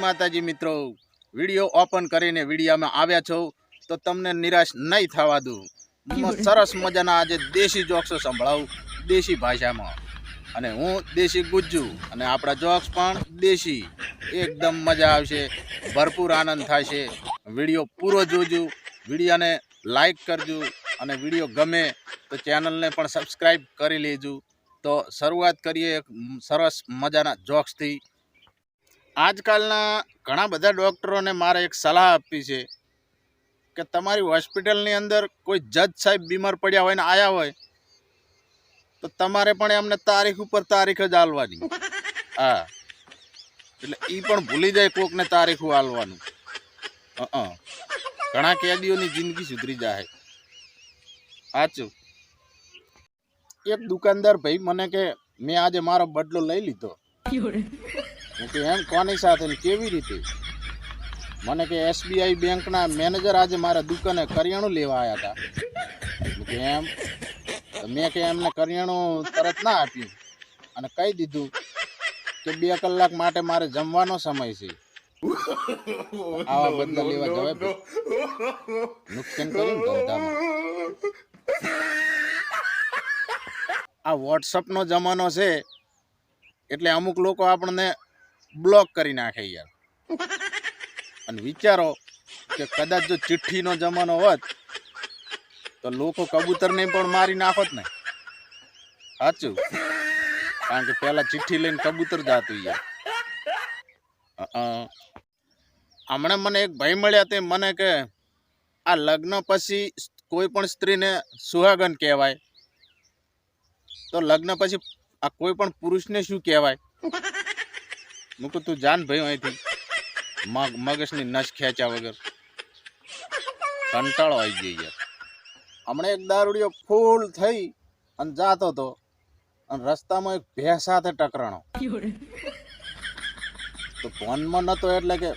માતાજી મિત્રો, video open કરીને વિડીયામાં આવ્યા છો તો તમને નિરાશ નહીં થવા દઉં. સરસ મજાના આજે દેશી જોક્સો સંભળાવું દેશી ભાષામાં, અને હું દેશી ગુજ્જુ અને આપણા જોક્સ પણ દેશી. એકદમ મજા આવશે, ભરપૂર આનંદ થશે. વિડીયો પૂરો જોજો, વિડીયાને લાઈક કરજો અને વિડીયો ગમે તો ચેનલને પણ સબસ્ક્રાઈબ કરી લેજો. તો શરૂઆત કરીએ એક સરસ મજાના જોક્સથી. આજકાલના ઘણા બધા ડૉક્ટરોને મારે એક સલાહ આપવી છે કે તમારી હોસ્પિટલની અંદર કોઈ જજ સાહેબ બીમાર પડ્યા હોય ને આવ્યા હોય તો તમારે પણ એમને તારીખ ઉપર તારીખ જ આલવાની. હા, એટલે એ પણ ભૂલી જાય કોકને તારીખું આલવાનું. ઘણા કેદીઓની જિંદગી સુધરી જાય. સાચું. એક દુકાનદાર ભાઈ મને કે મેં આજે મારો બદલો લઈ લીધો. હું કે એમ કોની સાથે ને કેવી રીતે? મને કે SBI બેંકના મેનેજર આજે મારા દુકાને કરિયાણું લેવા આવ્યા હતા. હું કે એમ? મેં કે એમને કરિયાણું તરત ના આપ્યું અને કહી દીધું કે 2 કલાક માટે મારે જમવાનો સમય છે. આવા બદલા લેવા જવાય? નુકસાન કર્યું ધંધામાં. આ વોટ્સઅપનો જમાનો છે એટલે અમુક લોકો આપણને બ્લોક કરી નાખે યાર. અને વિચારો કે કદાચ જો ચિઠ્ઠીનો જમાનો હોત તો લોકો કબૂતરને પણ મારી નાખોત ને. સાચું, કારણ કે પહેલા ચિઠ્ઠી લઈને કબૂતર જાતું યાર. હમણાં મને એક ભાઈ મળ્યા તે મને કે આ લગ્ન પછી કોઈ પણ સ્ત્રીને સુહાગન કહેવાય તો લગ્ન પછી આ કોઈ પણ પુરુષને શું કહેવાય? હું કહું તું જાન ભાઈ અહીંથી, મગજની નસ ખેંચ્યા વગર. કંટાળો આવી ગઈ યાર. હમણાં એક દારૂડિયો ફૂલ થઈ અને જાતો હતો અને રસ્તામાં એક ભેંસ સાથે ટકરાણો. તો ફોનમાં નતો એટલે કે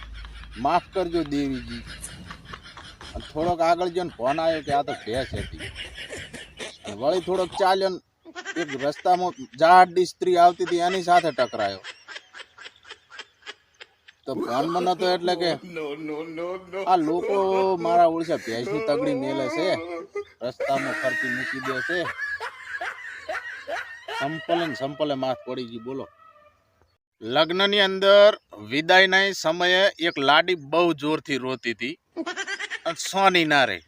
માફ કરજો દેવીજી. અને થોડોક આગળ ગયો ને ફોન આવ્યો કે આ તો ભેંસ હતી. અને વળી થોડોક ચાલ્યો ને એક રસ્તામાં જાડી સ્ત્રી આવતી હતી એની સાથે ટકરાયો. તો ફોનમાં નતો એટલે કે આ લોકો મારા ઓળશા ભેંસની તગડી મેલે છે, રસ્તામાં ફરતી મૂકી દે છે. સંપલે માથ પડી ગઈ. બોલો. લગ્નની અંદર વિદાયના સમયે એક લાડી બહુ જોરથી રોતી હતી અને સોની ના રહી.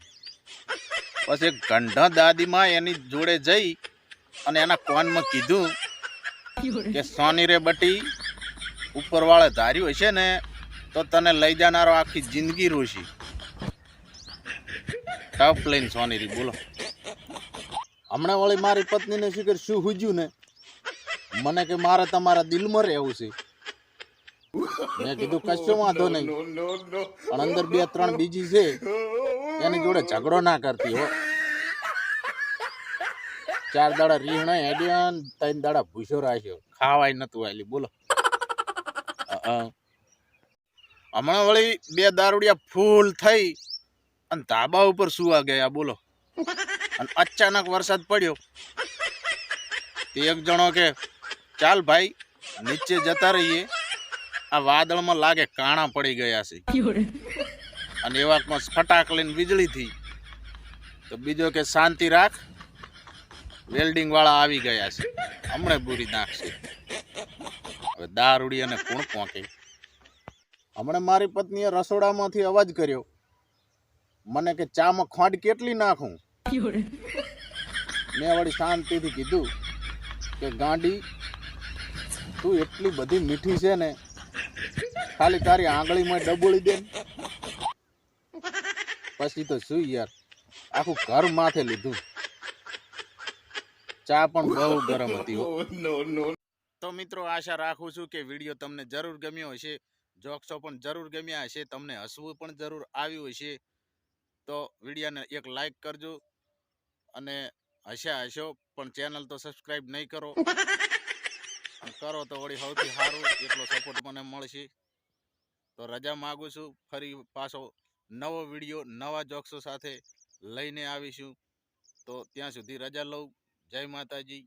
પછી એક ગંઢા દાદીમાં એની જોડે જઈ અને એના કોનમાં કીધું કે સોની રે બટી, ઉપરવાળે ધાર્યું હશે ને તો તને લઈ જનારો આખી જિંદગી રોશી. ટફ લઈને સોની રી. બોલો. હમણાં વળી મારી પત્નીને શીખર શું હુજ્યું ને મને કે મારે તમારા દિલમાં રહેવું છે. મેં કીધું કશો વાંધો નહીં, પણ અંદર 2-3 બીજી છે એની જોડે ઝઘડો ના કરતી હો. 4 દાડા રીહણા હેડ્યા, 3 દાડા ભૂસો રાખ્યો, ખાવાય નતું આલી. બોલો. હમણાં વળી 2 દારૂડિયા ફૂલ થઈ અને ધાબા ઉપર સુવા ગયા. બોલો. અને અચાનક વરસાદ પડ્યો. તે એક જણો કે ચાલ ભાઈ નીચે જતા રહીએ, આ વાદળમાં લાગે કાણા પડી ગયા છે. અને એવામાં ફટાક લઈને વીજળી થી. તો બીજો કે શાંતિ રાખ, વેલ્ડિંગ વાળા આવી ગયા છે, હમણાં બુરી નાખશે. હવે દારૂડી અને કોણ પહોંચે. હમણાં મારી પત્નીએ રસોડામાંથી અવાજ કર્યો. મને કે ચામાં ખાંડ કેટલી નાખું? મેં વળી શાંતિથી કીધું કે ગાંડી, તું એટલી બધી મીઠી છે ને, ખાલી તારી આંગળીમાં ડબોળી દે. પછી તો શું યાર, આખું ઘર માથે લીધું. ચા પણ બહુ ગરમ હતી. તો મિત્રો, આશા રાખું છું કે વિડીયો તમને જરૂર ગમ્યો હશે, જોક્સો પણ જરૂર ગમ્યા હશે, તમને હસવું પણ જરૂર આવ્યું હશે. તો વિડીયોને એક લાઈક કરજો અને હશો પણ ચેનલ તો સબસ્ક્રાઈબ નહીં કરો. કરો તો વળી સૌથી સારું, એટલો સપોર્ટ મને મળશે. તો રજા માગું છું. ફરી પાછો નવો વિડીયો નવા જોક્સો સાથે લઈને આવીશું. તો ત્યાં સુધી રજા લઉં. જય માતાજી.